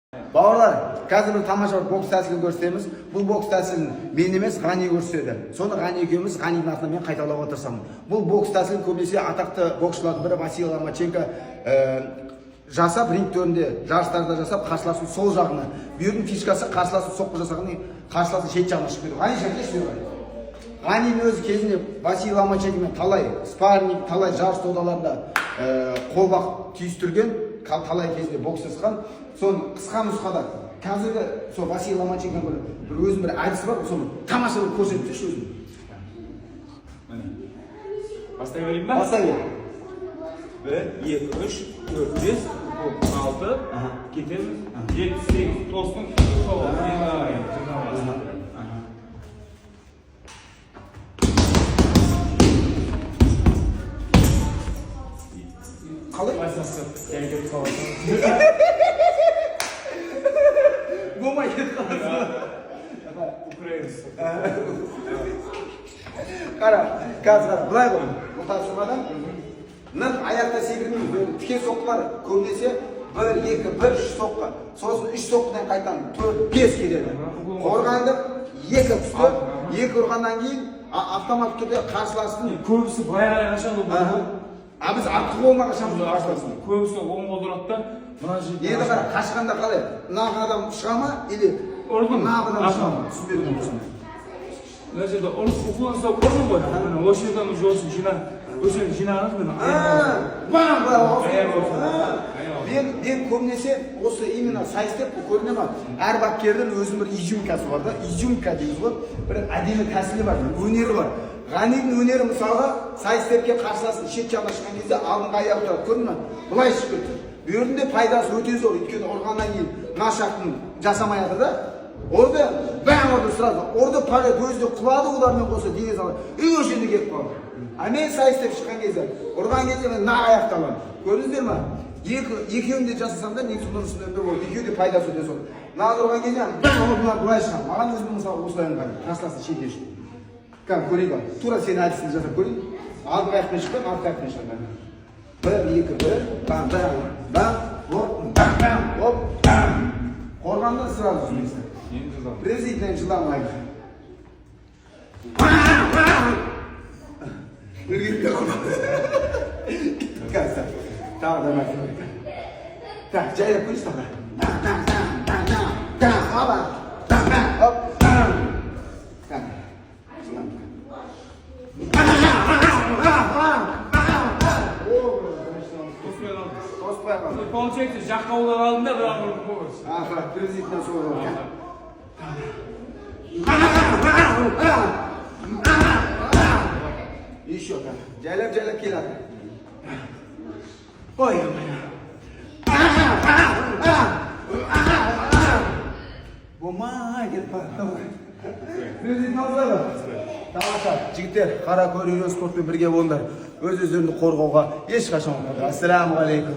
Baular, қазір bir тамаша бокс тәсілін көрсетеміз. Бұл бокс тәсілін мен емес, Ғани көрсетеді. Соны Ғани екеуміз Ғанидің атынан мен қайталауға тырысамын. Бұл бокс тәсілін көбінесе атақты боксшылардың бірі Василий Ломаченко жасап, ринг төрінде жарыстарда жасап, қарсыласын сол жағына. Бұйырдың фишкасы қарсыласын соққы жасағаны, қарсыласын шет жағына шығып кетті. Ғани шәкеш берді. Ғанидің өзі кезінде Василий Ломаченкомен талай спарринг, талай жарыс додаларында қолбақ түйістірген, талай кезінде бокс жасаған. Соны қысқа нұсқада қазіргі сол Василий Ломаченко бір өзінің бір әдісі бар, соны тамаша бір көрсетті өзін. Бастай берейін ба? Бастай бер. 1, 2, 3, 4, 5, 6, кетеміз. 7, 8, тосын, сол. Қалай? Болмай кетіп қаласың. Қара, қазір былай ғой, мұқтасымадан нық аяқта секірмейміз, тіке соққылар көбінесе 1, 2, 1, 3 соққы, сосын 3 соққыдан қайтан 4, 5 келеді. Қорғанды 2 түсті, 2 ұрғаннан кейін автомат түрде қарсыластың Көбісі баяғай қашан ол. Біз артық болмаға шамды қарсыласын. Көбісі оң қолдырады да, мына жерде. Енді қара, қашқанда қалай? Нақ адам шыға ма, или нақ адам шыға ма? Түсінбедім осыны. Мына жерде ұқылынса көрдің ғой. Осы жерден жосын жинағыз мен көбінесе осы именно сайыстеп көріне ма? Әр бапкердің өзінің бір изюмкасы бар да, изюмка дейміз ғой, бір әдемі тәсілі бар, өнері бар. Ғанидің өнері мысалға сайыстепке қарсыласын шет жағына шыққан кезде алдыңға аяғы тұрады, көрдің ме? Бұлай шығып кетті. Бүйірінде пайдасы өте зор, өйткені ұрғаннан кейін мына шақтың жасамай жатыр да. Орда бәң орда сразу, орда пара көзде құлады олармен қоса дене салады. Осы жерде келіп қалды. А мен сайыстеп шыққан кезде, ұрған кезде мен нақ аяқты аламын. Көрдіңіздер ме? Екеуін де жасасам да негізі дұрысында болды. Екеуі де пайдасы өте зор. Нақ ұрған кезде бәң ордалар бұлай шығам. Маған өзім мысалы осылай ыңғайлы. Қарсыласын шетіне шығып. Кәм көрейік ал. Тура сені әдісін жасап көрейік. Алдың аяқпен шыққан, артқы аяқпен шыққан. 1, 2, 1, бам, бам, бам, оп, бам, бам, оп, бам. Қорғанды сразу жүрмейсің. Президентен жыламайды. Үргенде қалды. Қазір. Тағы да мәкін. Так, жайлап көрейіз тағы. Бам, бам, бам, бам, бам, бам, бам, бам, бам, оп, бам. Кәм. Получается, жаққа олар алдында бірақ ұрып қойыз. Аха, президентен сол ғой. Еще как. Жайлап келеді. Ой, болмай кетіп бара. Президент алсаға. Тамаша, жігіттер, қара көрер спортпен бірге болыңдар. Өз-өздеріңді қорғауға ешқашан ұмытпаңдар. Ассаламу алейкум.